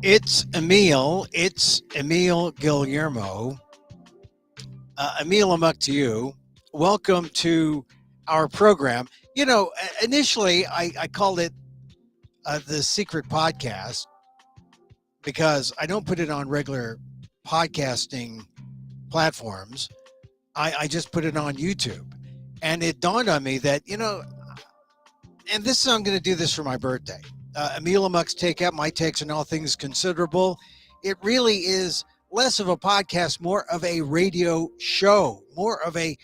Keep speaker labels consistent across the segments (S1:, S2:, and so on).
S1: It's Emil. It's Emil Guillermo. Emil, Amok to you. Welcome to our program. Initially I called it the Secret Podcast because I don't put it on regular podcasting platforms. I just put it on YouTube. And it dawned on me that, and I'm going to do this for my birthday. Emil Amok's Takeout, my takes on all things considerable. It really is less of a podcast, more of a radio show, more of a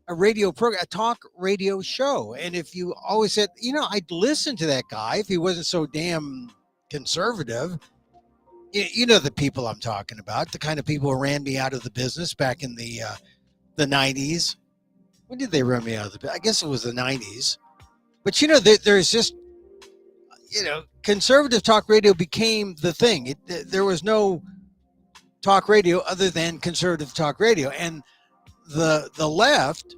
S1: radio program, a talk radio show. And if you always said, I'd listen to that guy if he wasn't so damn conservative, you know the people I'm talking about, the kind of people who ran me out of the business back in the 90s. When did they run me out of the business? I guess it was the 90s. But, there's just, conservative talk radio became the thing. There was no talk radio other than conservative talk radio. And the left,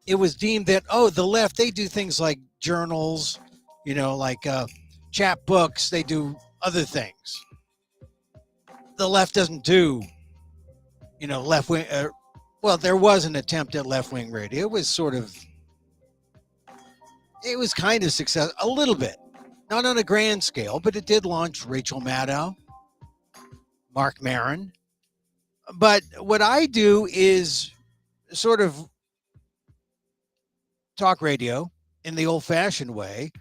S1: it was deemed that, the left, they do things like journals, like chap books. They do other things. The left doesn't do, left wing. Well, there was an attempt at left wing radio. It was kind of successful, a little bit, not on a grand scale, but it did launch Rachel Maddow, Mark Maron. But what I do is sort of talk radio in the old fashioned way,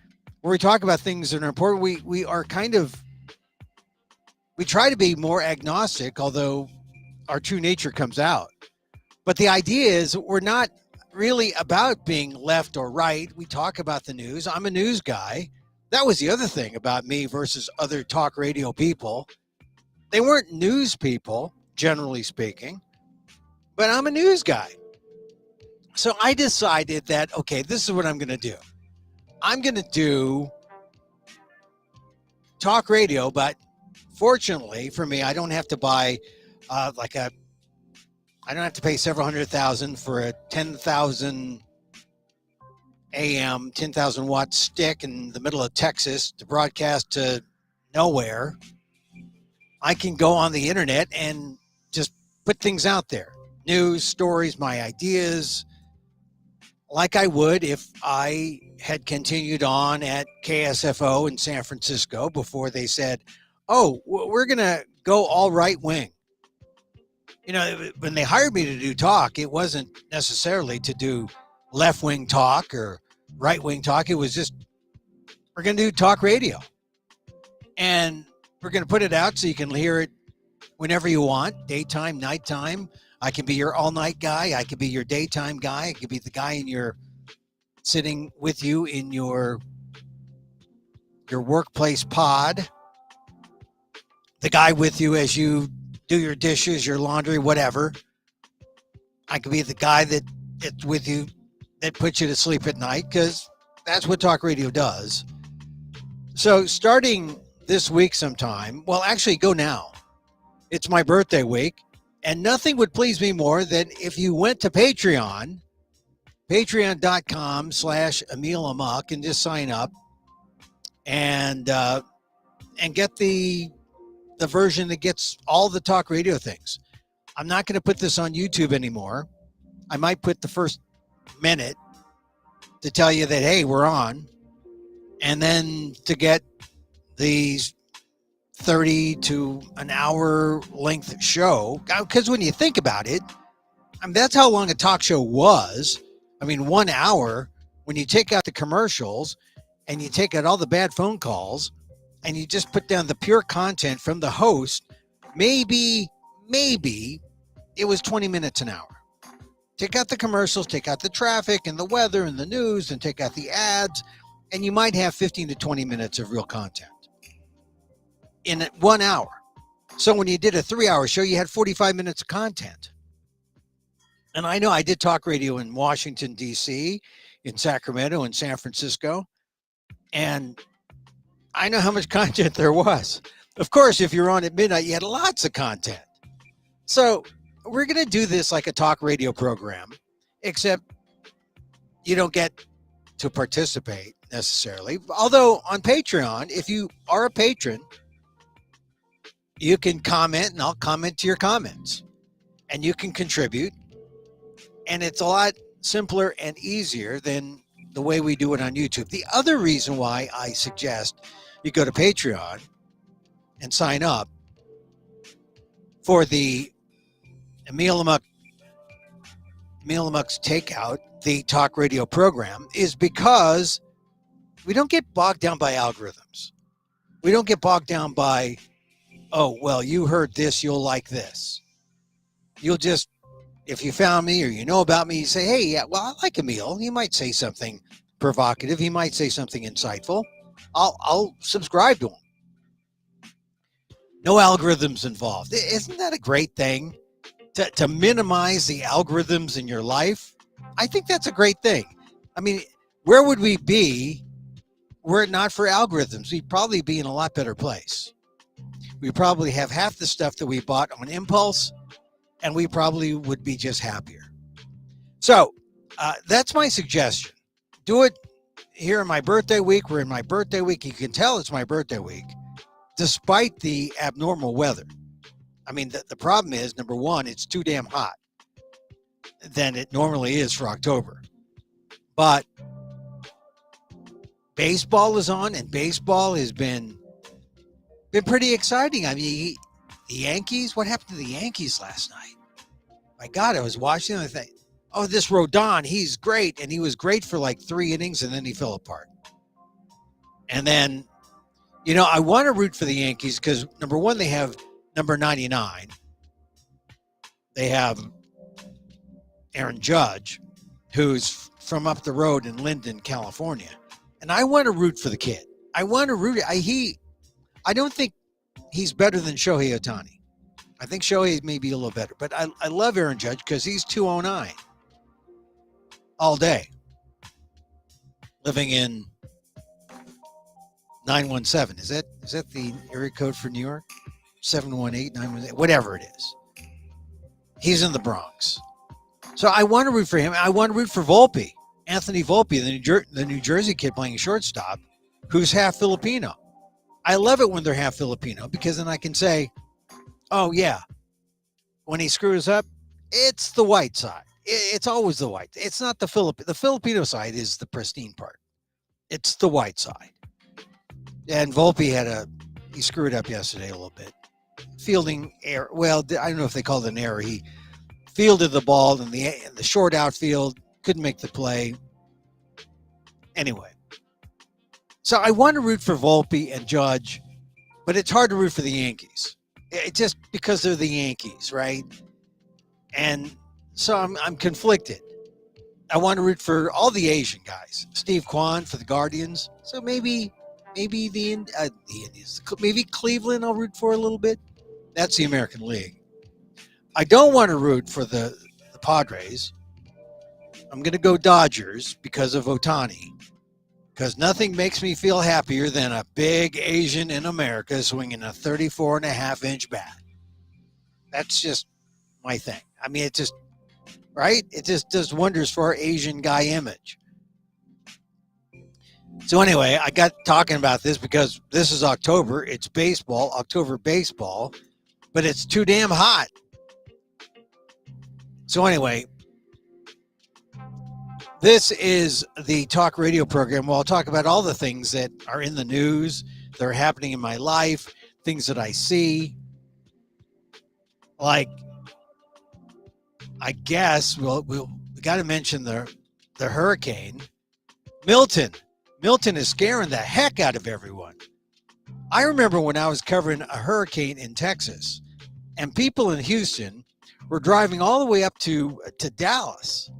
S1: where we talk about things that are important. We try to be more agnostic, although our true nature comes out. But the idea is we're not really about being left or right. We talk about the news. I'm a news guy. That was the other thing about me versus other talk radio people. They weren't news people, generally speaking, but I'm a news guy. So I decided that, okay, this is what I'm going to do. I'm going to do talk radio, but fortunately for me, I don't have to buy I don't have to pay several $100,000 for a 10,000 AM, 10,000 watt stick in the middle of Texas to broadcast to nowhere. I can go on the internet and just put things out there. News, stories, my ideas, like I would if I had continued on at KSFO in San Francisco before they said, we're going to go all right wing. When they hired me to do talk, it wasn't necessarily to do left-wing talk or right-wing talk. It was just, we're going to do talk radio. And we're going to put it out so you can hear it whenever you want, daytime, nighttime. I can be your all-night guy. I can be your daytime guy. I could be the guy sitting with you in your workplace pod. The guy with you as you do your dishes, your laundry, whatever. I could be the guy that's with you that puts you to sleep at night, because that's what talk radio does. So starting this week sometime, well, actually go now. It's my birthday week, and nothing would please me more than if you went to Patreon, patreon.com/Emil Amok, and just sign up and get the version that gets all the talk radio things. I'm not going to put this on YouTube anymore. I might put the first minute to tell you that, hey, we're on. And then to get these 30 to an hour length show, because when you think about it, that's how long a talk show was. 1 hour, when you take out the commercials and you take out all the bad phone calls, and you just put down the pure content from the host, maybe it was 20 minutes an hour. Take out the commercials, take out the traffic and the weather and the news, and take out the ads, and you might have 15 to 20 minutes of real content in 1 hour. So when you did a 3-hour show, you had 45 minutes of content. And I know I did talk radio in Washington, D.C., in Sacramento, in San Francisco, and I know how much content there was. Of course, if you're on at midnight, you had lots of content. So we're going to do this like a talk radio program, except you don't get to participate necessarily. Although on Patreon, if you are a patron, you can comment and I'll comment to your comments, and you can contribute. And it's a lot simpler and easier than the way we do it on YouTube. The other reason why I suggest you go to Patreon and sign up for the Emil Amok's Takeout, the talk radio program, is because we don't get bogged down by algorithms. We don't get bogged down by, oh, well, you heard this, you'll like this. You'll just, if you found me or you know about me, you say, hey, yeah, well, I like Emil. He might say something provocative. He might say something insightful. I'll subscribe to him. No algorithms involved. Isn't that a great thing? To minimize the algorithms in your life? I think that's a great thing. I mean, where would we be were it not for algorithms? We'd probably be in a lot better place. We probably have half the stuff that we bought on impulse, and we probably would be just happier. So that's my suggestion. Do it here in my birthday week. We're in my birthday week. You can tell it's my birthday week, despite the abnormal weather. I mean, the problem is, number one, it's too damn hot than it normally is for October. But baseball is on, and baseball has been pretty exciting. I mean, the Yankees, what happened to the Yankees last night? My God, I was watching them and I think, oh, this Rodon, he's great. And he was great for like 3 innings, and then he fell apart. And then, you know, I want to root for the Yankees because, number one, they have number 99. They have Aaron Judge, who's from up the road in Linden, California. And I want to root for the kid. I want to root. I don't think he's better than Shohei Ohtani. I think Shohei may be a little better. But I love Aaron Judge because he's 209 all day, living in 917. Is that the area code for New York? 718, 918, whatever it is. He's in the Bronx. So I want to root for him. I want to root for Volpe, Anthony Volpe, the New Jersey kid playing shortstop, who's half Filipino. I love it when they're half Filipino because then I can say, oh, yeah, when he screws up, it's the white side. It's always the white. It's not the Filipino side is the pristine part. It's the white side. And Volpe he screwed up yesterday a little bit. Fielding error. Well, I don't know if they called it an error. He fielded the ball in the short outfield, couldn't make the play. Anyway, so I want to root for Volpe and Judge, but it's hard to root for the Yankees. It just because they're the Yankees, right? And so I'm conflicted. I want to root for all the Asian guys. Steve Kwan for the Guardians. So maybe the Indians. Maybe Cleveland I'll root for a little bit. That's the American League. I don't want to root for the Padres. I'm going to go Dodgers because of Ohtani. Because nothing makes me feel happier than a big Asian in America swinging a 34.5-inch bat. That's just my thing. I mean, it just, right? It just does wonders for our Asian guy image. So anyway, I got talking about this because this is October. It's baseball, October baseball, but it's too damn hot. So anyway, this is the talk radio program where I'll talk about all the things that are in the news, that are happening in my life, things that I see. Like, I guess we got to mention the hurricane. Milton is scaring the heck out of everyone. I remember when I was covering a hurricane in Texas, and people in Houston were driving all the way up to Dallas.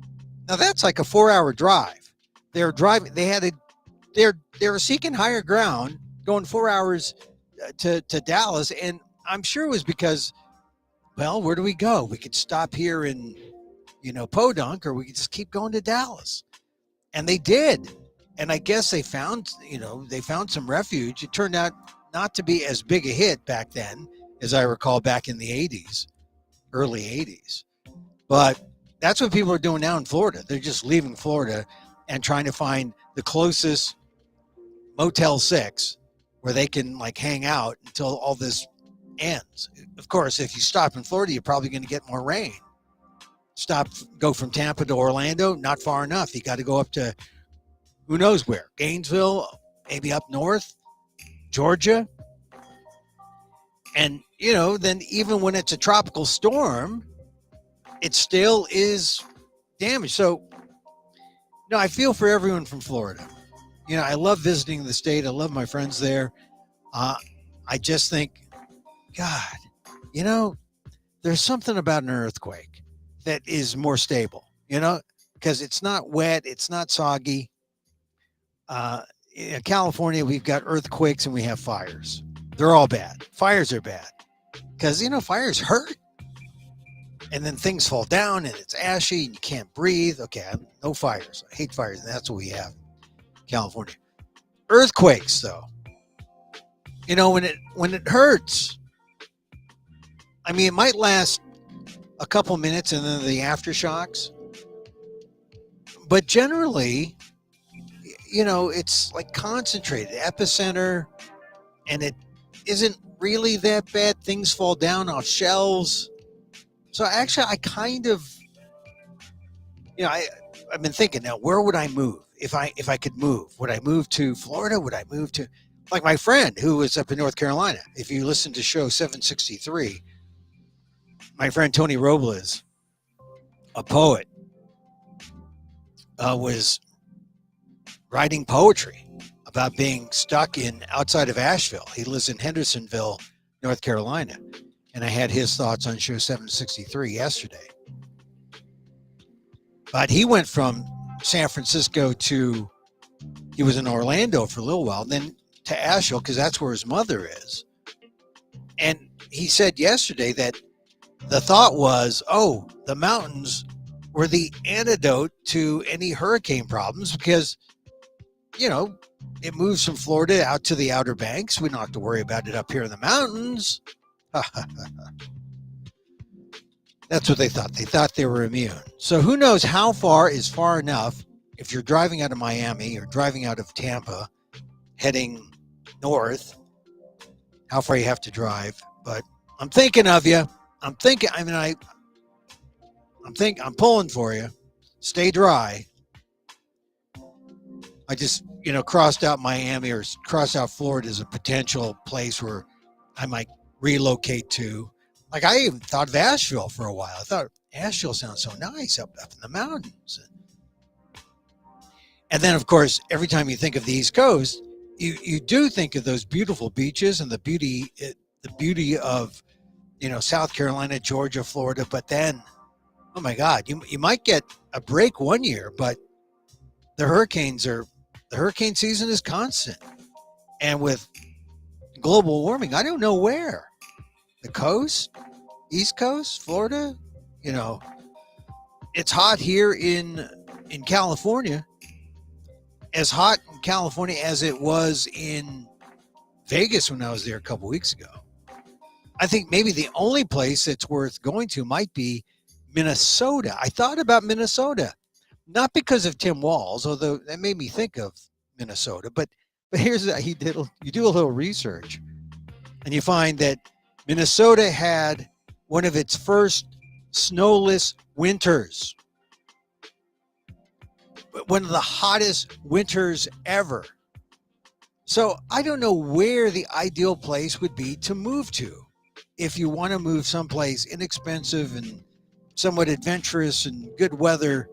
S1: Now that's like a 4-hour drive. They were driving. They were seeking higher ground, going 4 hours to Dallas, and I'm sure it was because, well, where do we go? We could stop here in, Podunk, or we could just keep going to Dallas, and they did. And I guess they found some refuge. It turned out not to be as big a hit back then, as I recall back in the 80s, early 80s. But that's what people are doing now in Florida. They're just leaving Florida and trying to find the closest Motel 6 where they can hang out until all this ends. Of course, if you stop in Florida, you're probably going to get more rain. Go from Tampa to Orlando, not far enough. You got to go up to who knows where, Gainesville, maybe up north, Georgia. And, then even when it's a tropical storm, it still is damaged. So, I feel for everyone from Florida. I love visiting the state. I love my friends there. I just think, God, there's something about an earthquake that is more stable, because it's not wet, it's not soggy. In California, we've got earthquakes and we have fires. They're all bad. Fires are bad because, fires hurt. And then things fall down and it's ashy and you can't breathe. Okay, no fires. I hate fires, and that's what we have in California. Earthquakes, though, when it hurts, it might last a couple minutes and then the aftershocks. But generally, it's like concentrated epicenter, and it isn't really that bad. Things fall down off shelves. So actually, I kind of, I've been thinking now, where would I move if I could move? Would I move to Florida? Would I move to, like my friend who was up in North Carolina? If you listen to show 763, my friend Tony Robles, a poet, was writing poetry about being stuck outside of Asheville. He lives in Hendersonville, North Carolina. And I had his thoughts on show 763 yesterday. But he went from San Francisco he was in Orlando for a little while, then to Asheville, because that's where his mother is. And he said yesterday that the thought was, the mountains were the antidote to any hurricane problems because, it moves from Florida out to the Outer Banks. We don't have to worry about it up here in the mountains. That's what they thought. They thought they were immune. So who knows how far is far enough if you're driving out of Miami or driving out of Tampa, heading north, how far you have to drive. But I'm thinking of you. I'm pulling for you. Stay dry. I just, crossed out Miami or crossed out Florida as a potential place where I might relocate to. Like I even thought of Asheville for a while. I thought Asheville sounds so nice up in the mountains. And then, of course, every time you think of the East Coast, you do think of those beautiful beaches and the beauty of, South Carolina, Georgia, Florida. But then, oh my God, you might get a break one year, but the hurricane season is constant. And with global warming, I don't know where. The coast, East Coast, Florida, it's hot here in California. As hot in California as it was in Vegas when I was there a couple weeks ago. I think maybe the only place that's worth going to might be Minnesota. I thought about Minnesota, not because of Tim Walz, although that made me think of Minnesota. But here's you do a little research, and you find that Minnesota had one of its first snowless winters. One of the hottest winters ever. So I don't know where the ideal place would be to move to. If you want to move someplace inexpensive and somewhat adventurous and good weather,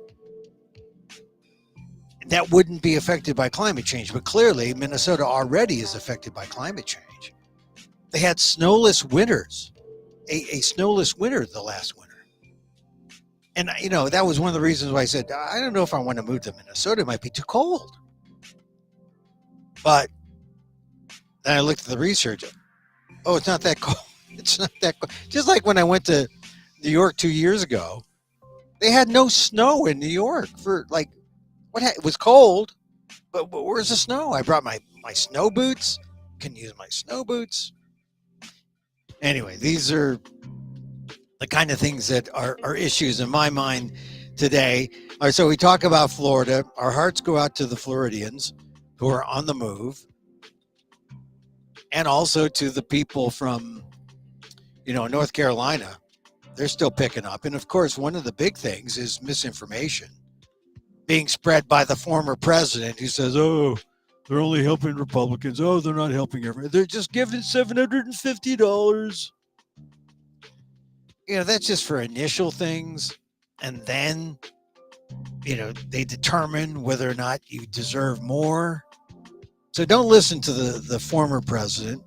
S1: that wouldn't be affected by climate change. But clearly, Minnesota already is affected by climate change. They had snowless winters, a snowless winter the last winter. And, that was one of the reasons why I said, I don't know if I want to move to Minnesota. It might be too cold. But then I looked at the research. Oh, it's not that cold. It's not that cold. Just like when I went to New York 2 years ago, they had no snow in New York for it was cold, but where's the snow? I brought my snow boots. Can use my snow boots. Anyway, these are the kind of things that are issues in my mind today. All right, so we talk about Florida. Our hearts go out to the Floridians who are on the move, and also to the people from North Carolina, they're still picking up. And of course, one of the big things is misinformation being spread by the former president who says, oh, they're only helping Republicans. Oh, they're not helping everyone. They're just giving $750. That's just for initial things. And then, they determine whether or not you deserve more. So don't listen to the former president.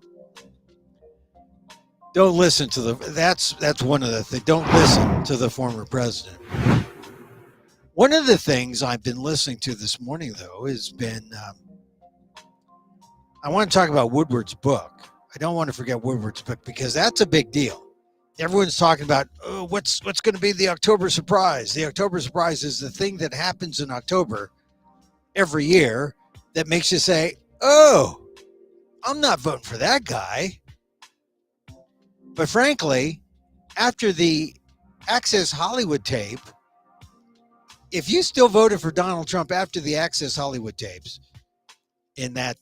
S1: Don't listen to that's one of the things. Don't listen to the former president. One of the things I've been listening to this morning, though, has been, I want to talk about Woodward's book. I don't want to forget Woodward's book because that's a big deal. Everyone's talking about, oh, what's going to be the October surprise. The October surprise is the thing that happens in October every year that makes you say, oh, I'm not voting for that guy. But frankly, after the Access Hollywood tape, if you still voted for Donald Trump after the Access Hollywood tapes in that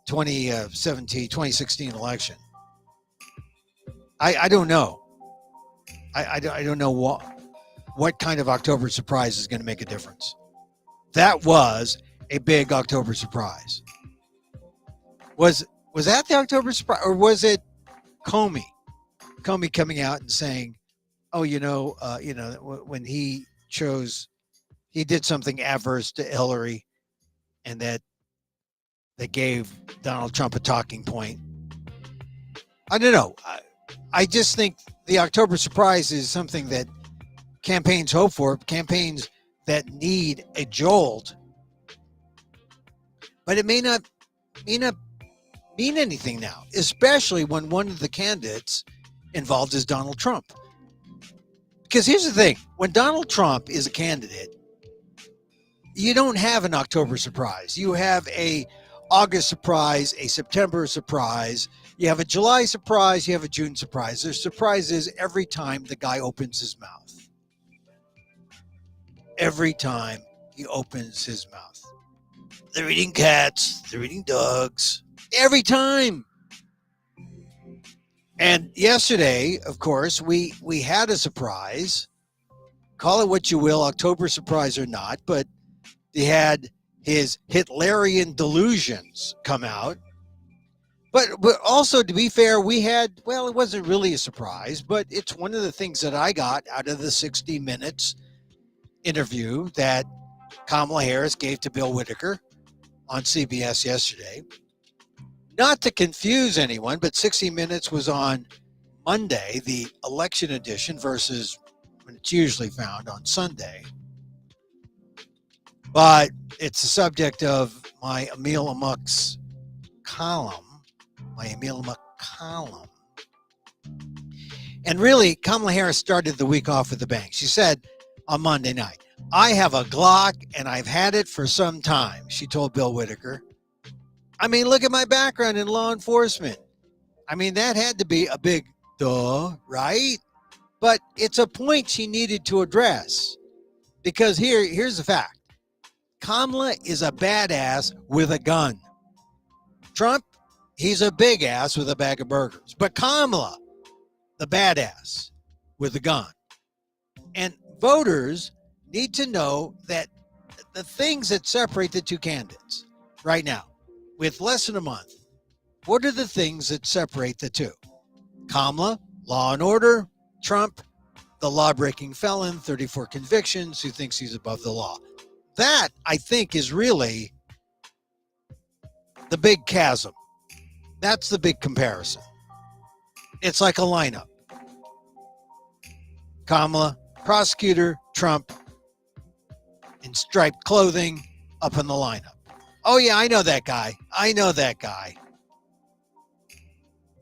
S1: 2016 election, I don't know. I don't know what kind of October surprise is going to make a difference. That was a big October surprise. Was that the October surprise, or was it Comey coming out and saying, oh, when he did something adverse to Hillary, and that gave Donald Trump a talking point. I don't know. I just think the October surprise is something that campaigns hope for, campaigns that need a jolt, but it may not mean anything now, especially when one of the candidates involved is Donald Trump. Because here's the thing, when Donald Trump is a candidate, you don't have an October surprise. You have a August surprise, a September surprise, you have a July surprise, you have a June surprise. There's surprises every time the guy opens his mouth. Every time he opens his mouth. They're eating cats, they're eating dogs, every time. And yesterday, of course, we had a surprise. Call it what you will, October surprise or not, but he had his Hitlerian delusions come out. But also, to be fair, we had, well, it wasn't really a surprise, but it's one of the things that I got out of the 60 Minutes interview that Kamala Harris gave to Bill Whitaker on CBS yesterday. Not to confuse anyone, but 60 Minutes was on Monday, the election edition, versus when it's usually found on Sunday. But it's the subject of my Emil Amok's column, And really, Kamala Harris started the week off with a bang. She said on Monday night, I have a Glock and I've had it for some time, she told Bill Whitaker. I mean, look at my background in law enforcement. I mean, that had to be a big duh, right? But it's a point she needed to address. Because here's the fact. Kamala is a badass with a gun. Trump, he's a big ass with a bag of burgers. But Kamala, the badass with a gun. And voters need to know that the things that separate the two candidates right now, with less than a month, what are the things that separate the two? Kamala, law and order. Trump, the law-breaking felon, 34 convictions, who thinks he's above the law. That, I think, is really the big chasm. That's the big comparison. It's like a lineup. Kamala, prosecutor, Trump, in striped clothing, up in the lineup. Oh, yeah, I know that guy.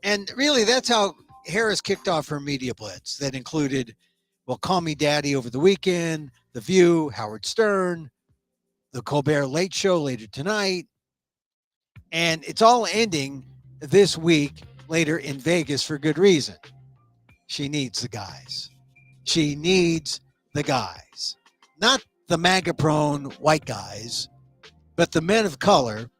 S1: And really, that's how Harris kicked off her media blitz. That included, well, Call Me Daddy over the weekend, The View, Howard Stern, The Colbert Late Show later tonight. And it's all ending this week later in Vegas for good reason. She needs the guys. She needs the guys. Not the MAGA-prone white guys, but the men of color,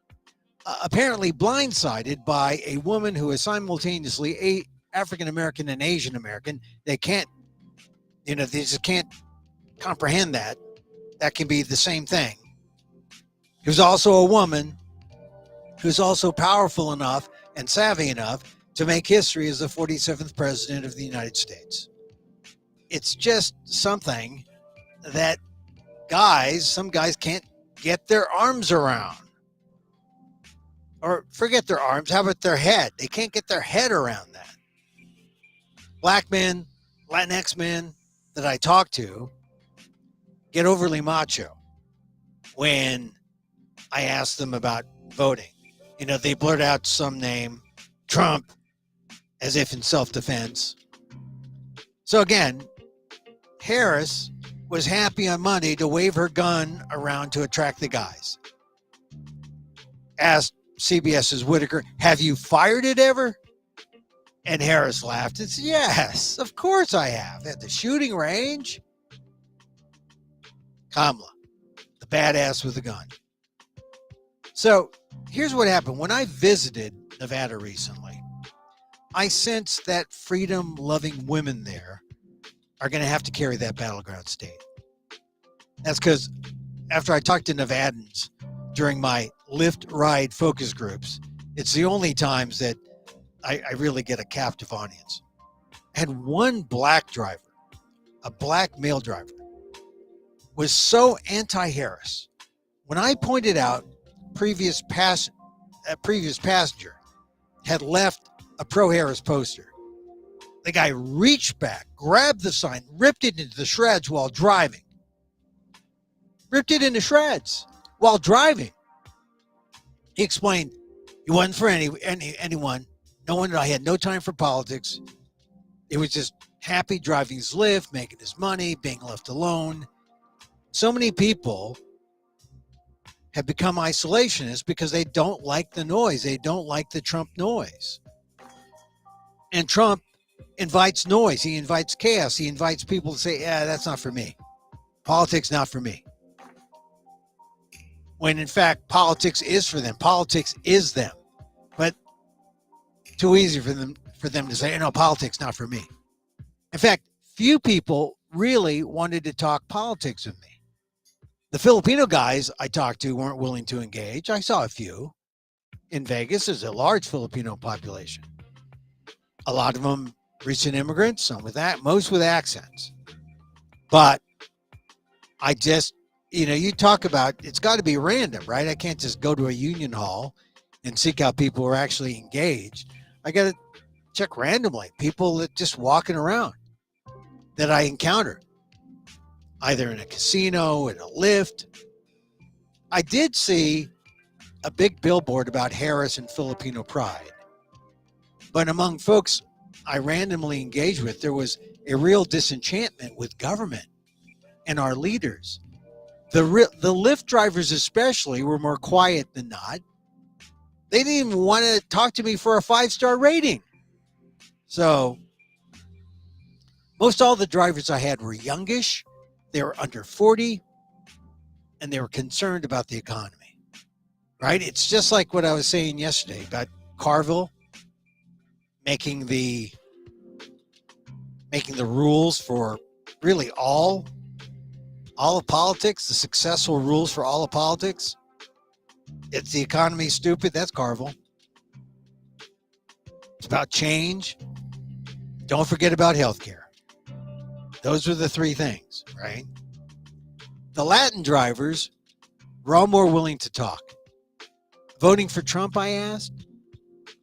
S1: apparently blindsided by a woman who is simultaneously African American and Asian American. They can't, they just can't comprehend that. That can be the same thing. Who's also a woman, who's also powerful enough and savvy enough to make history as the 47th president of the United States. It's just something that some guys can't get their arms around. Or forget their arms, how about their head? They can't get their head around that. Black men, Latinx men that I talk to get overly macho when I ask them about voting. They blurt out some name, Trump, as if in self-defense. So again, Harris was happy on Monday to wave her gun around to attract the guys. Asked CBS's Whitaker, have you fired it ever? And Harris laughed and said, yes, of course I have. At the shooting range. Kamala, the badass with the gun. So here's what happened. When I visited Nevada recently, I sensed that freedom-loving women there are going to have to carry that battleground state. That's because after I talked to Nevadans during my lift ride focus groups, it's the only times that I really get a captive audience. I had one black driver, a black male driver, was so anti-Harris. When I pointed out a previous passenger had left a pro-Harris poster, the guy reached back, grabbed the sign, ripped it into the shreds while driving. Ripped it into shreds while driving. He explained it wasn't for anyone. No one. I had no time for politics. It was just happy driving his Lyft, making his money, being left alone. So many people have become isolationists because they don't like the noise. They don't like the Trump noise. And Trump invites noise. He invites chaos. He invites people to say, yeah, that's not for me. Politics, not for me. When in fact, politics is for them. Politics is them. But too easy for them to say, no, politics, not for me. In fact, few people really wanted to talk politics with me. The Filipino guys I talked to weren't willing to engage. I saw a few. In Vegas, there's a large Filipino population. A lot of them recent immigrants, some with that, most with accents. But I just, you talk about, it's got to be random, right? I can't just go to a union hall and seek out people who are actually engaged. I got to check randomly, people that just walking around that I encounter, either in a casino, in a lift. I did see a big billboard about Harris and Filipino pride. But among folks I randomly engaged with, there was a real disenchantment with government and our leaders. The Lyft drivers especially were more quiet than not. They didn't even want to talk to me for a 5-star rating. So most all the drivers I had were youngish. They were under 40, and they were concerned about the economy, right? It's just like what I was saying yesterday about Carville making the rules for really all of politics, the successful rules for all of politics. It's the economy stupid. That's Carville. It's about change. Don't forget about healthcare. Those were the three things, right? The Latin drivers were all more willing to talk. Voting for Trump, I asked.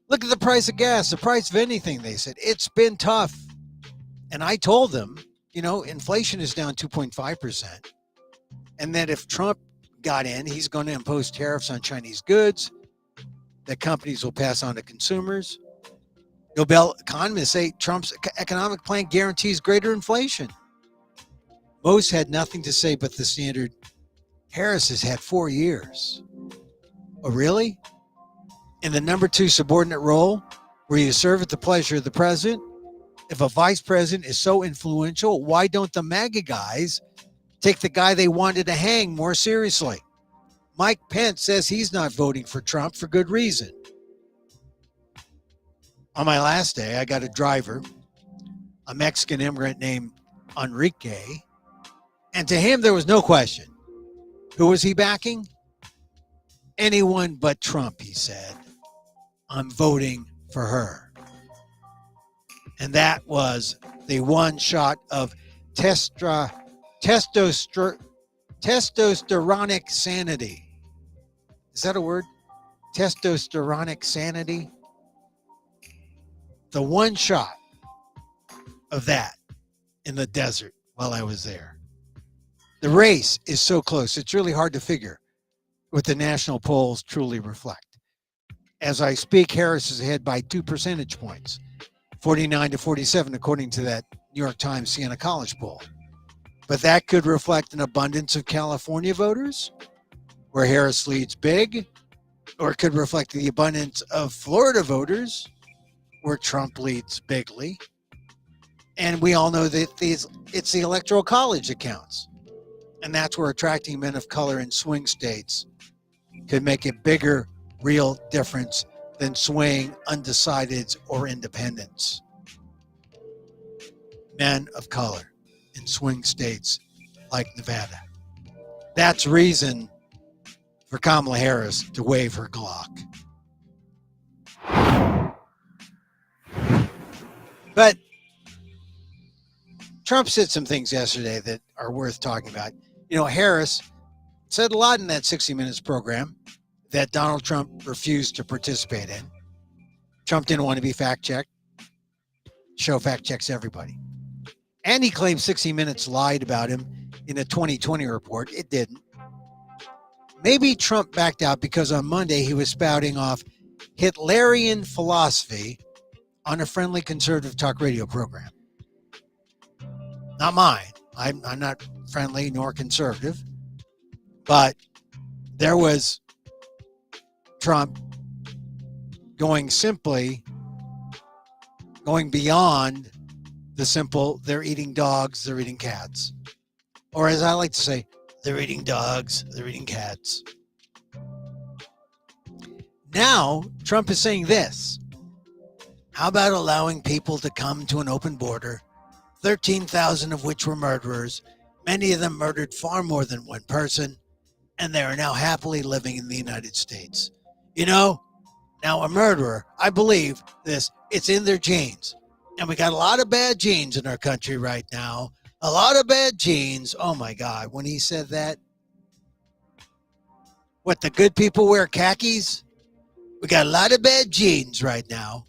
S1: Look at the price of gas, the price of anything, they said. It's been tough. And I told them, inflation is down 2.5%. And that if Trump got in, he's going to impose tariffs on Chinese goods that companies will pass on to consumers. Nobel economists say Trump's economic plan guarantees greater inflation. Most had nothing to say but the standard. Harris has had 4 years. Oh, really? In the number 2 subordinate role, where you serve at the pleasure of the president? If a vice president is so influential, why don't the MAGA guys take the guy they wanted to hang more seriously? Mike Pence says he's not voting for Trump for good reason. On my last day, I got a driver, a Mexican immigrant named Enrique, and to him there was no question. Who was he backing? Anyone but Trump, he said. I'm voting for her. And that was the one shot of testosteronic sanity. Is that a word? Testosteronic sanity? The one shot of that in the desert while I was there. The race is so close. It's really hard to figure what the national polls truly reflect. As I speak, Harris is ahead by 2 percentage points, 49 to 47, according to that New York Times Siena College poll. But that could reflect an abundance of California voters, where Harris leads big, or it could reflect the abundance of Florida voters, where Trump leads bigly. And we all know that it's the Electoral College that counts. And that's where attracting men of color in swing states could make a bigger, real difference than swaying undecideds or independents. Men of color in swing states like Nevada. That's reason for Kamala Harris to wave her Glock. But Trump said some things yesterday that are worth talking about. Harris said a lot in that 60 Minutes program that Donald Trump refused to participate in. Trump didn't want to be fact-checked. Show fact checks everybody. And he claimed 60 Minutes lied about him in a 2020 report. It didn't. Maybe Trump backed out because on Monday he was spouting off Hitlerian philosophy on a friendly conservative talk radio program. Not mine. I'm not friendly nor conservative. But there was Trump going beyond the simple, they're eating dogs, they're eating cats. Or as I like to say, they're eating dogs, they're eating cats. Now, Trump is saying this. How about allowing people to come to an open border, 13,000 of which were murderers, many of them murdered far more than one person, and they are now happily living in the United States. Now a murderer, I believe this, it's in their genes. And we got a lot of bad genes in our country right now. A lot of bad genes. Oh my God, when he said that, what, the good people wear khakis? We got a lot of bad genes right now.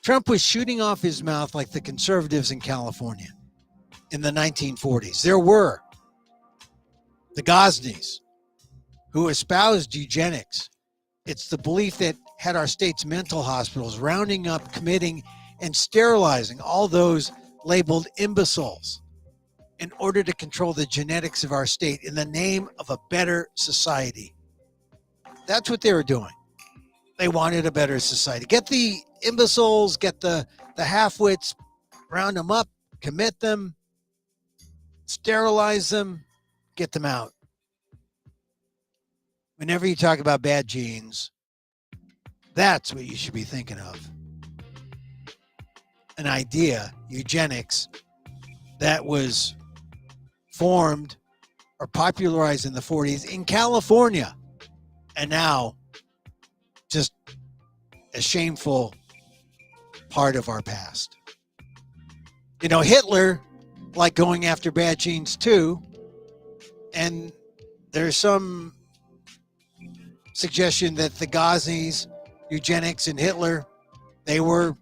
S1: Trump was shooting off his mouth like the conservatives in California in the 1940s. There were the Gosneys who espoused eugenics. It's the belief that had our state's mental hospitals rounding up, committing, and sterilizing all those labeled imbeciles in order to control the genetics of our state in the name of a better society. That's what they were doing. They wanted a better society. Get the imbeciles, get the half-wits, round them up, commit them, sterilize them, get them out. Whenever you talk about bad genes, that's what you should be thinking of. An idea, eugenics, that was formed or popularized in the 40s in California, and now just a shameful part of our past. Hitler liked going after bad genes too, and there's some suggestion that the Gosneys, eugenics, and Hitler, they were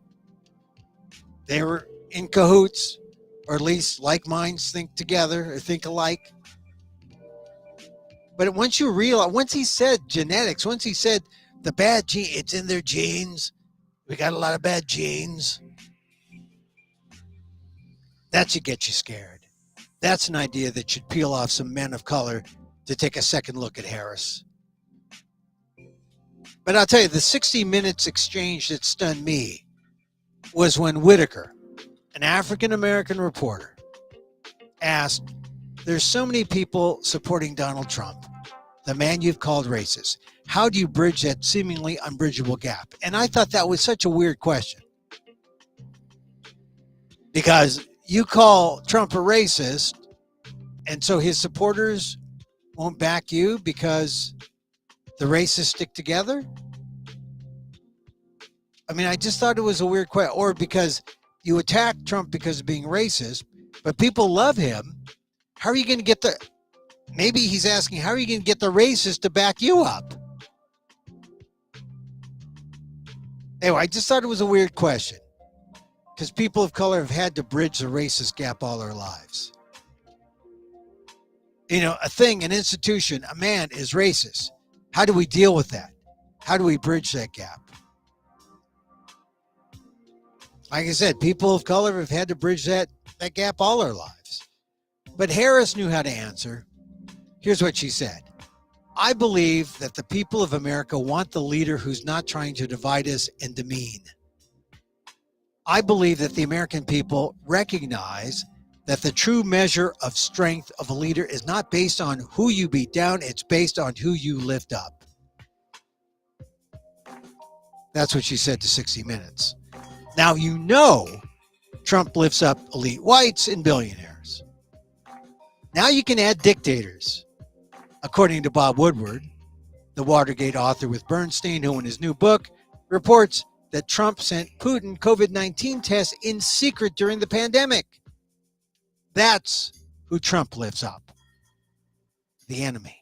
S1: in cahoots, or at least like minds think together or think alike. But once he said genetics, once he said the bad gene, it's in their genes, we got a lot of bad genes, that should get you scared. That's an idea that should peel off some men of color to take a second look at Harris. But I'll tell you, the 60 Minutes exchange that stunned me was when Whitaker, an African-American reporter, asked, there's so many people supporting Donald Trump. the man you've called racist? How do you bridge that seemingly unbridgeable gap? And I thought that was such a weird question. Because you call Trump a racist, and so his supporters won't back you because the racists stick together? I mean, I just thought it was a weird question. Or because you attack Trump because of being racist, but people love him. How are you going to get the... Maybe he's asking, how are you going to get the racists to back you up? Anyway, I just thought it was a weird question. Because people of color have had to bridge the racist gap all their lives. You know, a thing, an institution, a man is racist. How do we deal with that? How do we bridge that gap? Like I said, people of color have had to bridge that gap all their lives. But Harris knew how to answer. Here's what she said. I believe that the people of America want the leader who's not trying to divide us and demean. I believe that the American people recognize that the true measure of strength of a leader is not based on who you beat down, it's based on who you lift up. That's what she said to 60 Minutes. Now, you know Trump lifts up elite whites and billionaires. Now you can add dictators. According to Bob Woodward, the Watergate author with Bernstein, who in his new book reports that Trump sent Putin COVID-19 tests in secret during the pandemic. That's who Trump lifts up, the enemy.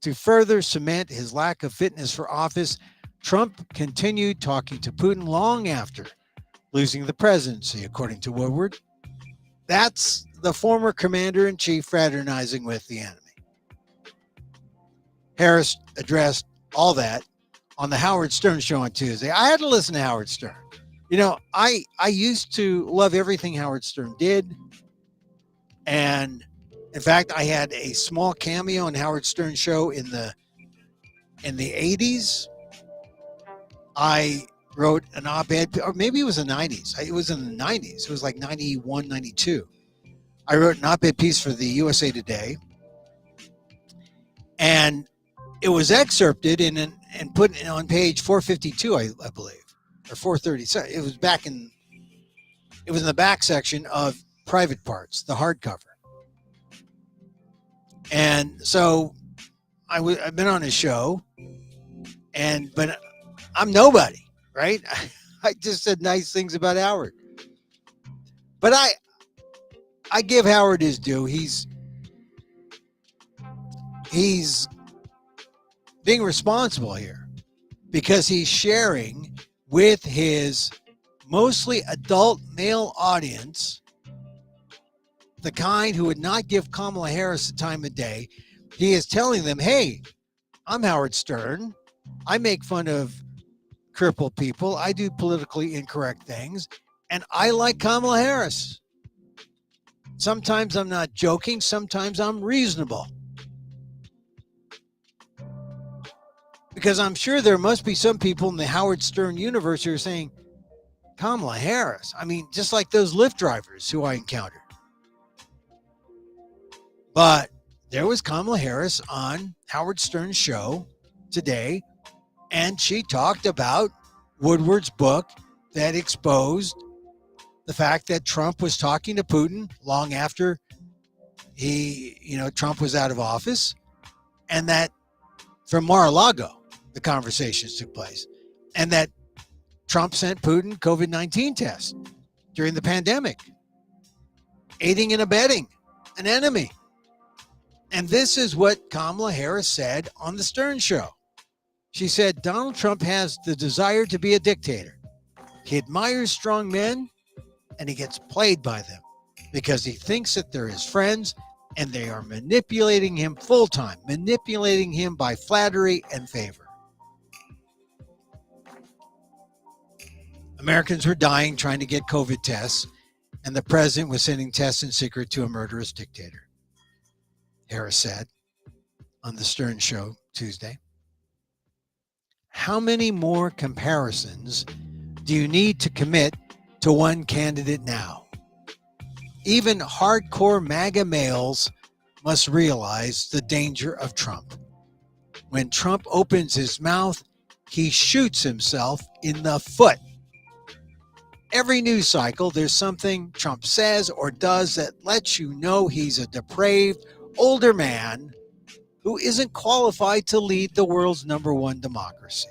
S1: To further cement his lack of fitness for office, Trump continued talking to Putin long after losing the presidency, according to Woodward. That's the former commander-in-chief fraternizing with the enemy. Harris addressed all that on the Howard Stern show on Tuesday. I had to listen to Howard Stern. You know, I used to love everything Howard Stern did. And in fact, I had a small cameo on Howard Stern show in the 80s. I wrote an op-ed, or maybe it was the 90s. It was in the 90s. It was like 91, 92. I wrote an op-ed piece for the USA Today. And it was excerpted and put on page 452, I believe, or 430. So it was it was in the back section of Private Parts, the hardcover. And so I've been on his show, but I'm nobody, right? I just said nice things about Howard. But I give Howard his due. He's being responsible here because he's sharing with his mostly adult male audience, the kind who would not give Kamala Harris the time of day. He is telling them, hey, I'm Howard Stern. I make fun of crippled people. I do politically incorrect things. And I like Kamala Harris. Sometimes I'm not joking. Sometimes I'm reasonable. Because I'm sure there must be some people in the Howard Stern universe who are saying, Kamala Harris. I mean, just like those Lyft drivers who I encountered. But there was Kamala Harris on Howard Stern's show today, and she talked about Woodward's book that exposed the fact that Trump was talking to Putin long after Trump was out of office, and that from Mar-a-Lago, the conversations took place, and that Trump sent Putin COVID-19 tests during the pandemic, aiding and abetting an enemy. And this is what Kamala Harris said on the Stern show. She said, Donald Trump has the desire to be a dictator. He admires strong men, and he gets played by them because he thinks that they're his friends, and they are manipulating him full-time, manipulating him by flattery and favor. Americans were dying trying to get COVID tests, and the president was sending tests in secret to a murderous dictator, Harris said on the Stern show Tuesday. How many more comparisons do you need to commit to one candidate now? Even hardcore MAGA males must realize the danger of Trump. When Trump opens his mouth, he shoots himself in the foot. Every news cycle, there's something Trump says or does that lets you know he's a depraved, older man who isn't qualified to lead the world's #1 democracy.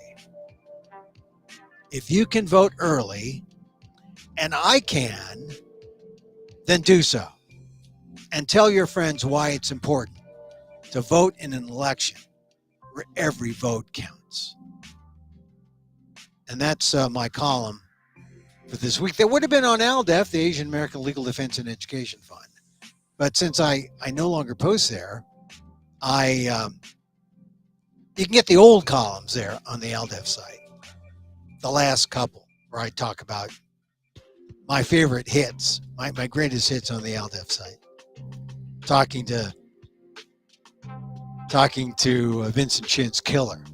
S1: If you can vote early, and I can, then do so. And tell your friends why it's important to vote in an election where every vote counts. And that's my column for this week. That would have been on ALDEF, the Asian American Legal Defense and Education Fund. But since I no longer post there, you can get the old columns there on the ALDEF site. The last couple, where I talk about my favorite hits, my greatest hits on the ALDEF site. Talking to Vincent Chin's killer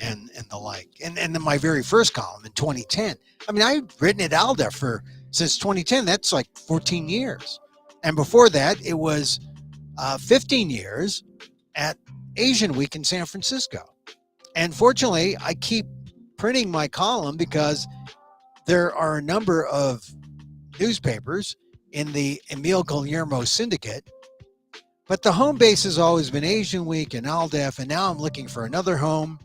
S1: and the like. And then my very first column in 2010. I mean, I've written at ALDEF since 2010. That's like 14 years. And before that, it was 15 years at Asian Week in San Francisco. And fortunately, I keep printing my column because there are a number of newspapers in the Emil Guillermo syndicate, but the home base has always been Asian Week and ALDEF, and now I'm looking for another home.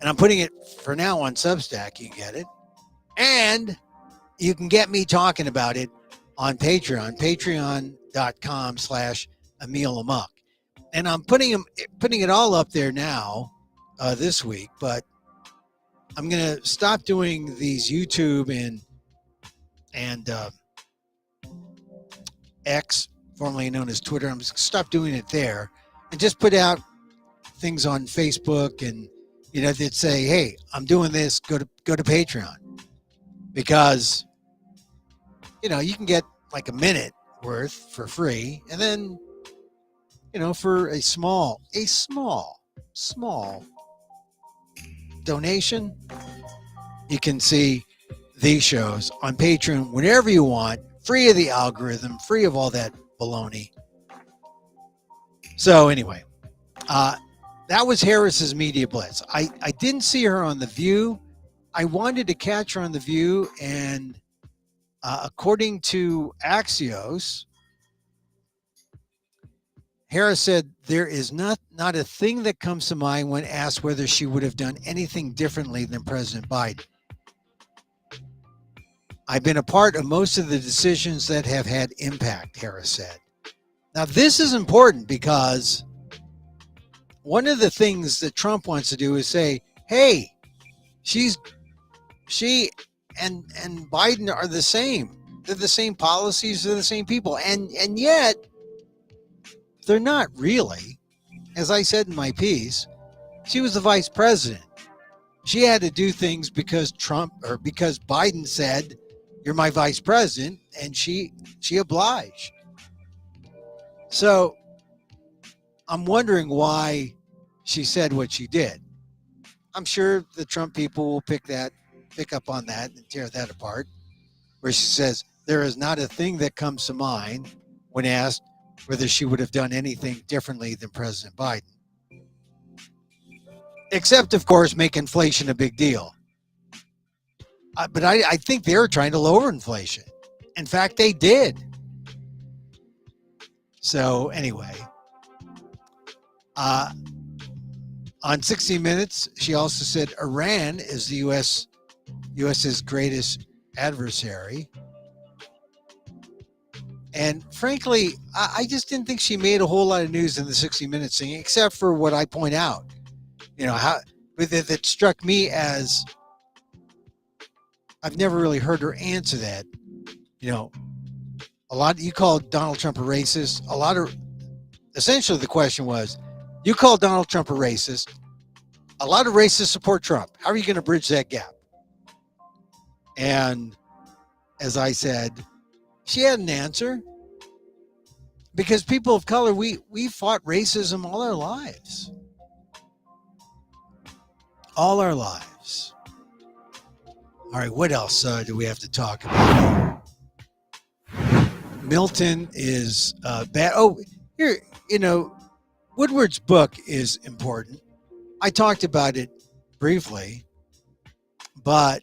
S1: And I'm putting it for now on Substack. You can get it. And you can get me talking about it on Patreon, patreon.com/Emil Amok. And I'm putting it all up there now this week, but I'm going to stop doing these YouTube and X, formerly known as Twitter. I'm just going to stop doing it there and just put out things on Facebook and, that say, hey, I'm doing this, go to Patreon. Because, you can get like a minute worth for free. And then, for a small donation, you can see these shows on Patreon whenever you want, free of the algorithm, free of all that baloney. So anyway, that was Harris's Media Blitz. I didn't see her on The View. I wanted to catch her on The View, and according to Axios, Harris said there is not a thing that comes to mind when asked whether she would have done anything differently than President Biden. I've been a part of most of the decisions that have had impact, Harris said. Now, this is important because one of the things that Trump wants to do is say, hey, she and Biden are the same. They're the same policies, they're the same people. And yet, they're not really. As I said in my piece, she was the vice president. She had to do things because Biden said, you're my vice president, and she obliged. So I'm wondering why she said what she did. I'm sure the Trump people will pick up on that and tear that apart, where she says there is not a thing that comes to mind when asked whether she would have done anything differently than President Biden. Except, of course, make inflation a big deal. But I think they're trying to lower inflation. In fact, they did. So anyway, on 60 Minutes, she also said Iran is the U.S.'s greatest adversary. And frankly, I just didn't think she made a whole lot of news in the 60 Minutes thing, except for what I point out. How that struck me as I've never really heard her answer that. A lot, you called Donald Trump a racist. Essentially the question was, you called Donald Trump a racist. A lot of racists support Trump. How are you going to bridge that gap? And as I said, she had an answer, because people of color, we fought racism all our lives. All our lives. All right, what else do we have to talk about? Milton is bad. Oh, here, Woodward's book is important. I talked about it briefly, but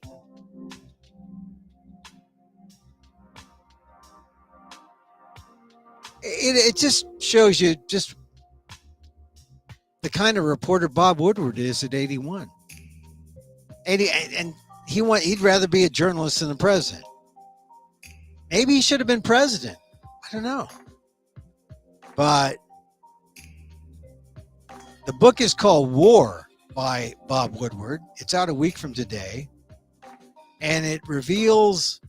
S1: it just shows you just the kind of reporter Bob Woodward is at 81. 80, and he'd rather be a journalist than the president. Maybe he should have been president. I don't know. But the book is called War by Bob Woodward. It's out a week from today. And it reveals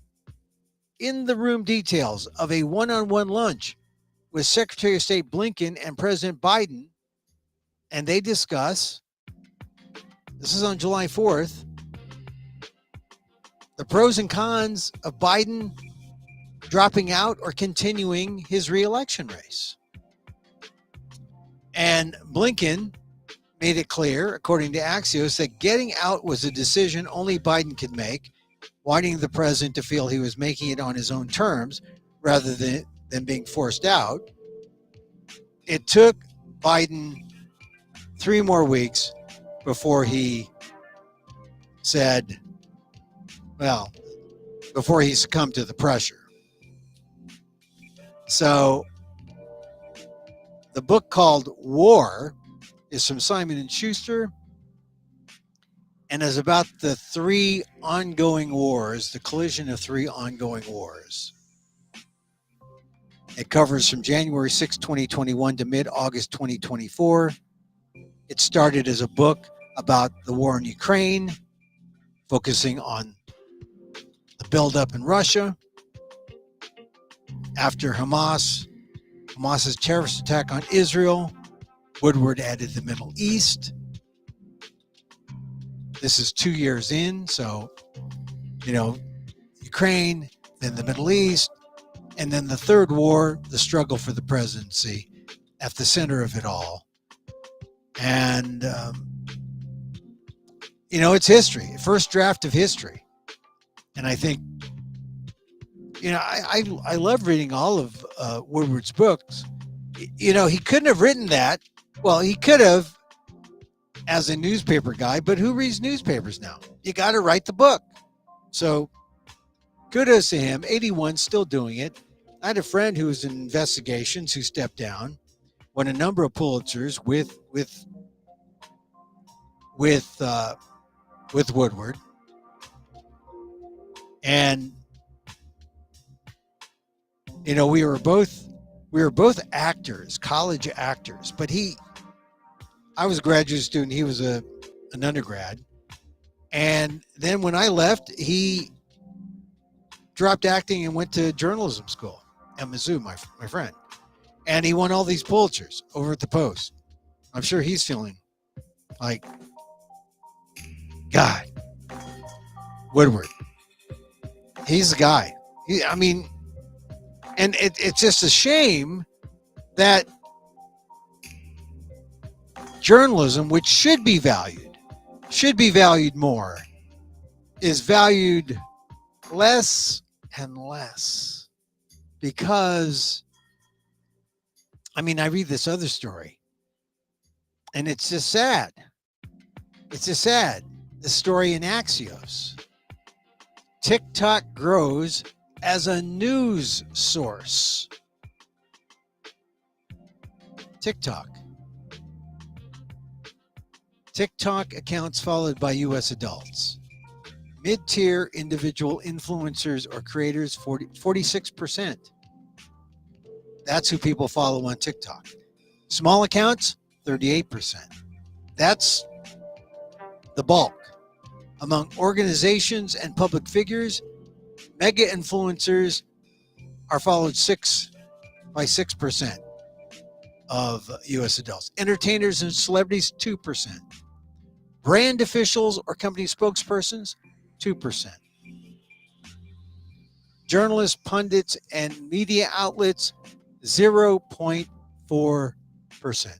S1: in the room details of a one-on-one lunch with Secretary of State Blinken and President Biden. And they discuss, this is on July 4th, the pros and cons of Biden dropping out or continuing his re-election race. And Blinken made it clear, according to Axios, that getting out was a decision only Biden could make, wanting the president to feel he was making it on his own terms rather than being forced out. It took Biden 3 more weeks before he said, before he succumbed to the pressure. So the book called War is from Simon & Schuster and is about the 3 ongoing wars, the collision of 3 ongoing wars. It covers from January 6, 2021 to mid-August 2024. It started as a book about the war in Ukraine, focusing on the buildup in Russia. After Hamas's terrorist attack on Israel, Woodward added the Middle East. This is 2 years in, so, Ukraine, then the Middle East, and then the third war, the struggle for the presidency, at the center of it all. And, it's history, first draft of history. And I think, I love reading all of Woodward's books. He couldn't have written that. Well, he could have as a newspaper guy, but who reads newspapers now? You got to write the book. So kudos to him. 81, still doing it. I had a friend who was in investigations who stepped down, won a number of Pulitzers with Woodward. And we were both actors, college actors, but I was a graduate student, he was an undergrad. And then when I left, he dropped acting and went to journalism school at Mizzou, my friend. And he won all these Pulitzers over at the Post. I'm sure he's feeling like, God, Woodward, he's the guy. And it's just a shame that journalism, which should be valued more, is valued less and less. Because, I read this other story, and it's just sad. It's just sad. The story in Axios. TikTok grows as a news source. TikTok accounts followed by U.S. adults. Mid-tier individual influencers or creators, 46%. That's who people follow on TikTok. Small accounts, 38%. That's the bulk. Among organizations and public figures, mega influencers are followed by 6% of U.S. adults. Entertainers and celebrities, 2%. Brand officials or company spokespersons, 2%. Journalists, pundits, and media outlets, 0.4%.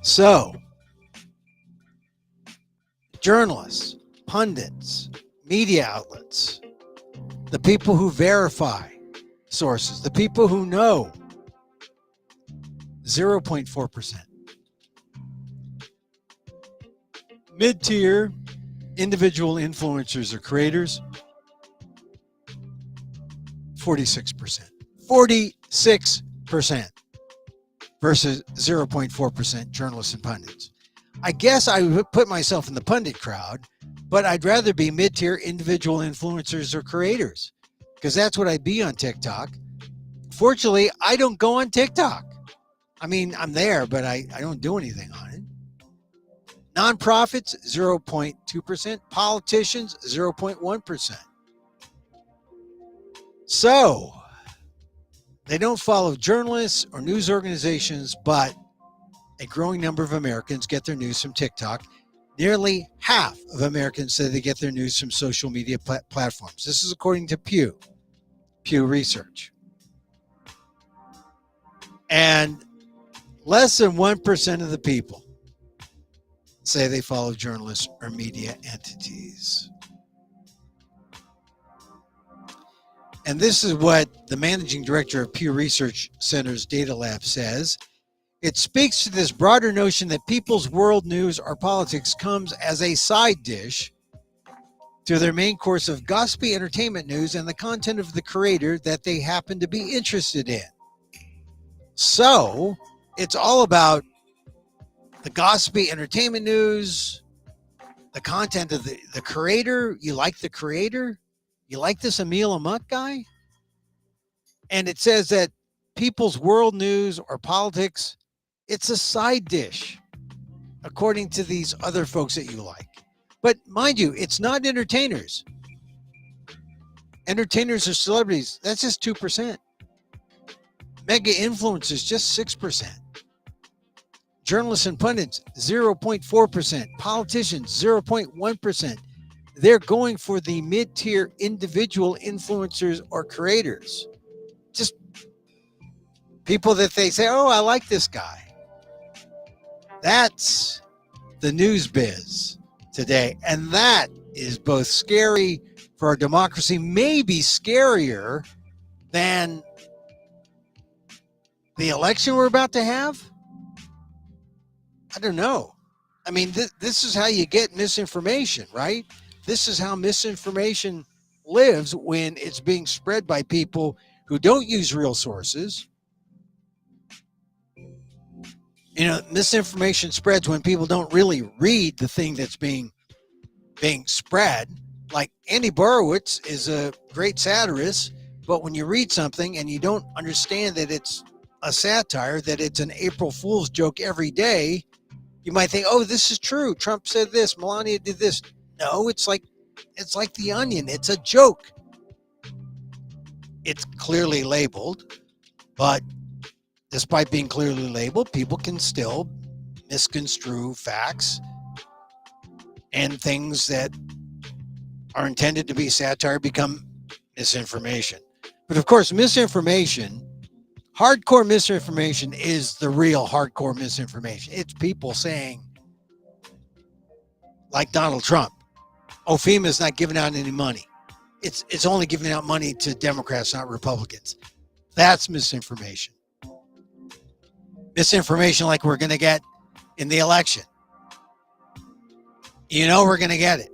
S1: So, journalists, pundits, media outlets, the people who verify sources, the people who know, 0.4%. Mid-tier individual influencers or creators, 46%. 46% versus 0.4% journalists and pundits. I guess I would put myself in the pundit crowd, but I'd rather be mid-tier individual influencers or creators because that's what I'd be on TikTok. Fortunately, I don't go on TikTok. I mean, I'm there, but I don't do anything on it. Nonprofits, 0.2%. Politicians, 0.1%. So, they don't follow journalists or news organizations, but a growing number of Americans get their news from TikTok. Nearly half of Americans say they get their news from social media platforms. This is according to Pew Research. And less than 1% of the people say they follow journalists or media entities. And this is what the managing director of Pew Research Center's Data Lab says. It speaks to this broader notion that people's world news or politics comes as a side dish to their main course of gossipy entertainment news and the content of the creator that they happen to be interested in. So it's all about the gossipy entertainment news, the content of the creator. You like the creator? You like this Emil Amok guy? And it says that people's world news or politics, it's a side dish, according to these other folks that you like. But mind you, it's not entertainers. Entertainers or celebrities, that's just 2%. Mega influencers, just 6%. Journalists and pundits, 0.4%. Politicians, 0.1%. They're going for the mid-tier individual influencers or creators. Just people that they say, oh, I like this guy. That's the news biz today. And that is both scary for our democracy, maybe scarier than the election we're about to have. I don't know. I mean, this is how you get misinformation, right? This is how misinformation lives when it's being spread by people who don't use real sources. You know, misinformation spreads when people don't really read the thing that's being spread. Like Andy Borowitz is a great satirist, but when you read something and you don't understand that it's a satire, that it's an April Fool's joke every day, you might think, oh, this is true. Trump said this, Melania did this. No, it's like The Onion. It's a joke. It's clearly labeled, but despite being clearly labeled, people can still misconstrue facts and things that are intended to be satire become misinformation. But of course, misinformation, hardcore misinformation is the real hardcore misinformation. It's people saying, like Donald Trump, oh, FEMA's not giving out any money. It's only giving out money to Democrats, not Republicans. That's misinformation. Misinformation like we're going to get in the election. You know we're going to get it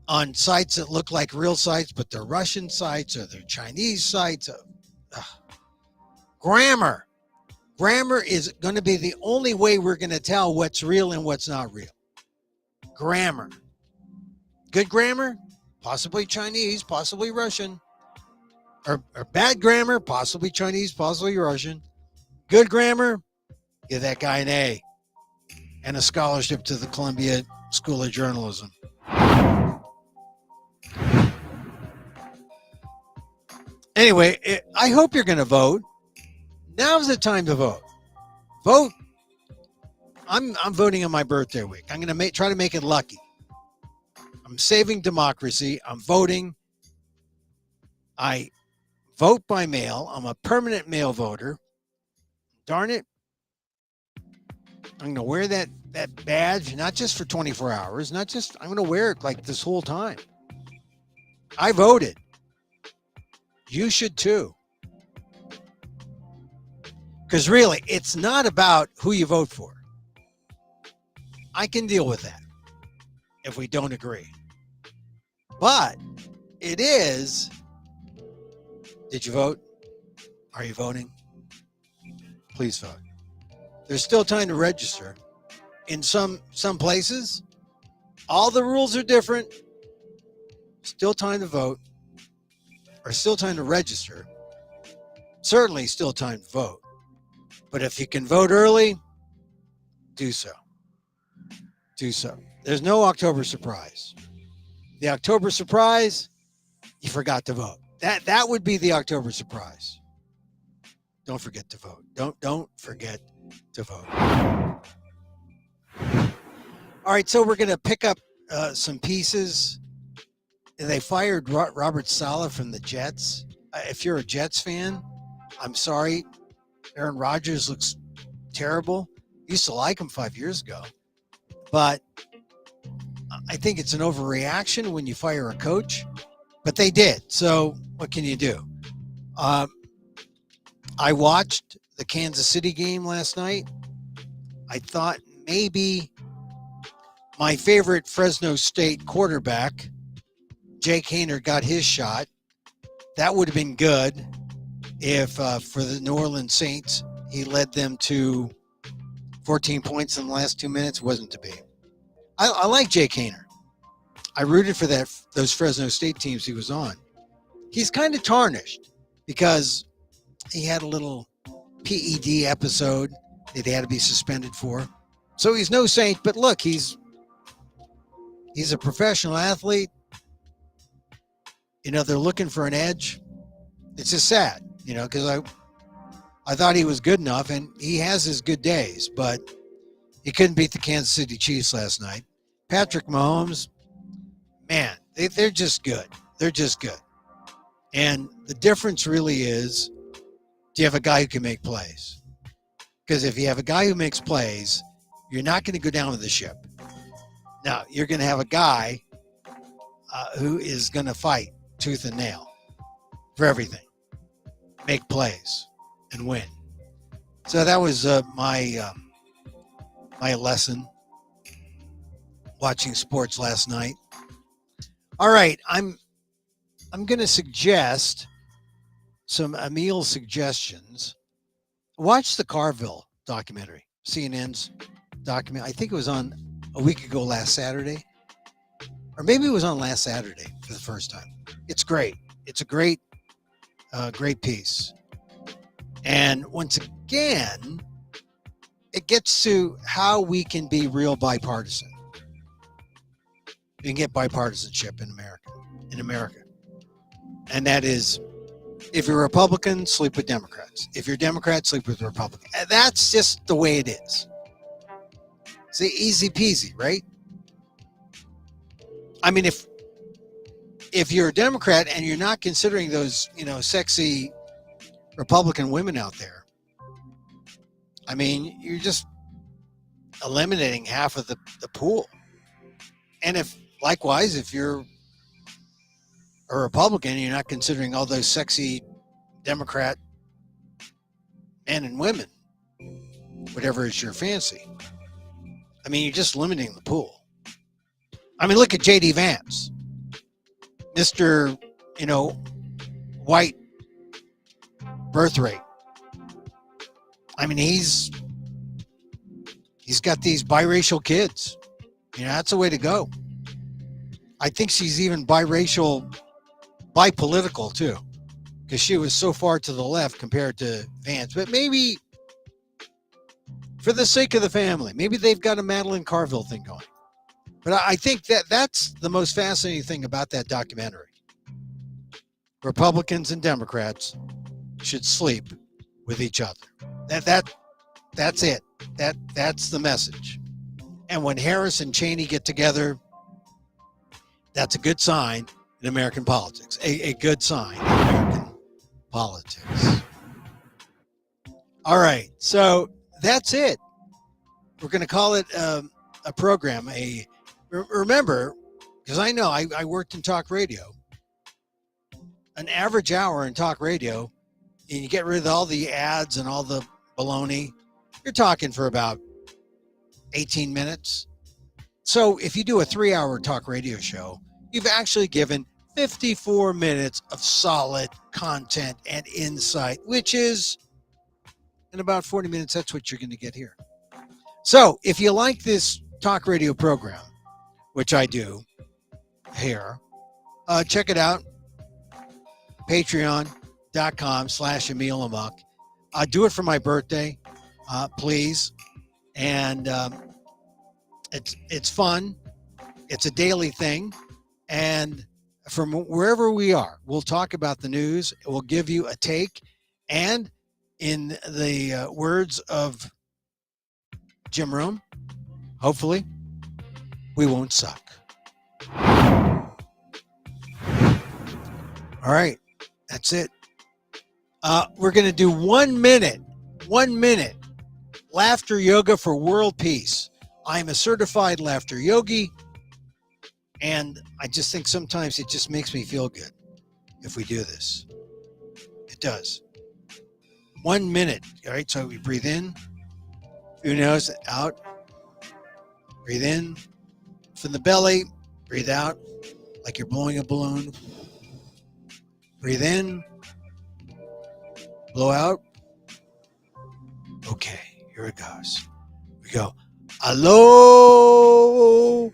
S1: on sites that look like real sites, but they're Russian sites or they're Chinese sites. Grammar. Grammar is going to be the only way we're going to tell what's real and what's not real. Grammar. Good grammar, possibly Chinese, possibly Russian. Or bad grammar, possibly Chinese, possibly Russian. Good grammar, give that guy an A and a scholarship to the Columbia School of Journalism. Anyway, I hope you're going to vote. Now's the time to vote. Vote. I'm voting on my birthday week. I'm going to try to make it lucky. I'm saving democracy. I'm voting. I vote by mail. I'm a permanent mail voter. Darn it. I'm going to wear that badge, not just for 24 hours, I'm going to wear it like this whole time. I voted. You should too. Because really, it's not about who you vote for. I can deal with that if we don't agree. But it is, did you vote? Are you voting? Please vote. There's still time to register. In some places, all the rules are different. Still time to vote, or still time to register. Certainly still time to vote. But if you can vote early, do so. Do so. There's no October surprise. The October surprise, you forgot to vote. That would be the October surprise. Don't forget to vote. Don't forget to vote. All right, so we're going to pick up some pieces. They fired Robert Saleh from the Jets. If you're a Jets fan, I'm sorry. Aaron Rodgers looks terrible. Used to like him 5 years ago. But I think it's an overreaction when you fire a coach. But they did. So what can you do? I watched the Kansas City game last night. I thought maybe my favorite Fresno State quarterback, Jake Haener, got his shot. That would have been good if for the New Orleans Saints, he led them to 14 points in the last 2 minutes. Wasn't to be. I like Jake Haener. I rooted for those Fresno State teams he was on. He's kind of tarnished because he had a little PED episode that he had to be suspended for. So he's no saint, but look, he's a professional athlete. You know, they're looking for an edge. It's just sad, you know, because I thought he was good enough, and he has his good days, but he couldn't beat the Kansas City Chiefs last night. Patrick Mahomes, man, they're just good. They're just good. And the difference really is, do you have a guy who can make plays? Because if you have a guy who makes plays, you're not going to go down with the ship. Now, you're going to have a guy who is going to fight tooth and nail for everything, make plays, and win. So that was my lesson watching sports last night. All right, I'm going to suggest some Emil suggestions. Watch the Carville documentary, CNN's documentary. I think it was on a week ago last Saturday, or maybe it was on last Saturday for the first time. It's great. It's a great piece. And once again, it gets to how we can be real bipartisan. We can get bipartisanship in America. And that is, if you're Republican, sleep with Democrats. If you're Democrat, sleep with Republicans. That's just the way it is. It's easy peasy, right? I mean, if you're a Democrat and you're not considering those, you know, sexy Republican women out there, I mean, you're just eliminating half of the pool. And likewise, if you're a Republican and you're not considering all those sexy Democrat men and women, whatever is your fancy, I mean, you're just limiting the pool. I mean, look at J.D. Vance, Mr., you know, white birth rate. I mean, he's got these biracial kids. You know, that's the way to go. I think she's even bipolitical too, because she was so far to the left compared to Vance. But maybe for the sake of the family, maybe they've got a Madeline Carville thing going. But I think that's the most fascinating thing about that documentary. Republicans and Democrats should sleep with each other. That's it. That's the message. And when Harris and Cheney get together, that's a good sign in American politics. A good sign in American politics. All right. So that's it. We're going to call it a program. Remember, because I know I worked in talk radio. an average hour in talk radio, and you get rid of all the ads and all the baloney, you're talking for about 18 minutes. So if you do a 3-hour talk radio show, you've actually given 54 minutes of solid content and insight, which is in about 40 minutes. That's what you're going to get here. So if you like this talk radio program, which I do here, check it out. Patreon.com/Emil Amok. Do it for my birthday, please. And it's fun. It's a daily thing. And from wherever we are, we'll talk about the news. We'll give you a take. And in the words of Jim Rome, hopefully, we won't suck. All right. That's it. We're going to do 1 minute laughter yoga for world peace. I'm a certified laughter yogi, and I just think sometimes it just makes me feel good if we do this. It does. 1 minute. All right. So we breathe in through your nose, out. Breathe in from the belly. Breathe out like you're blowing a balloon. Breathe in, blow out. Okay, here it goes. We go, hello.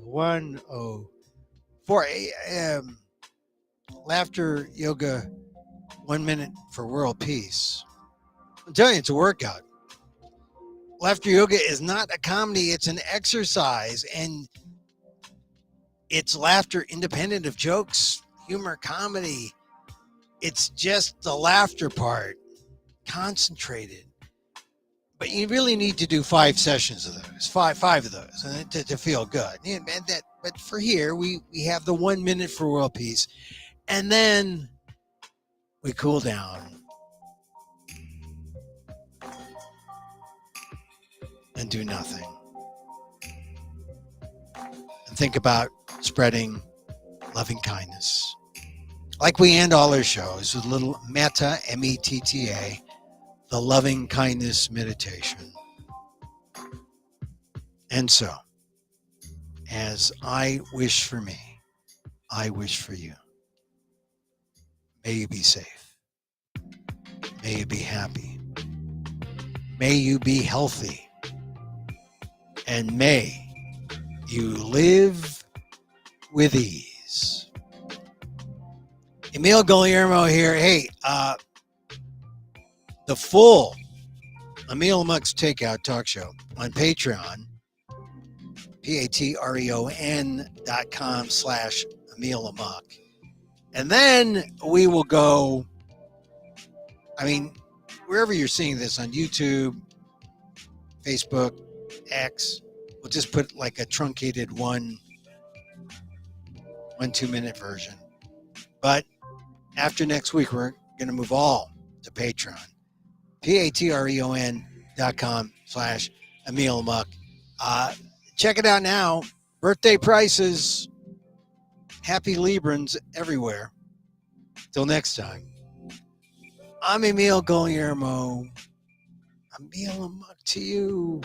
S1: One oh 4 a.m. Laughter yoga, 1 minute for world peace. I'm telling you, it's a workout. Laughter yoga is not a comedy, it's an exercise, and it's laughter independent of jokes, humor, comedy. It's just the laughter part, concentrated. But you really need to do 5 sessions of those, five of those, and to feel good. And but for here, we have the 1 minute for world peace, and then we cool down and do nothing. And think about spreading loving kindness. Like we end all our shows with a little metta, M-E-T-T-A, the loving kindness meditation. And so, as I wish for me, I wish for you. May you be safe. May you be happy. May you be healthy. And may you live with ease. Emil Guillermo here. Hey, the full Emil Amok's Takeout talk show on Patreon, patreon.com/Emil Amok. And then we will go, wherever you're seeing this, on YouTube, Facebook, X, we'll just put like a truncated 1 2-minute version. But after next week, we're going to move all to Patreon. patreon.com/Emil Amok. Check it out now. Birthday prices. Happy Librans everywhere. Till next time. I'm Emil Guillermo. Emil Amok to you.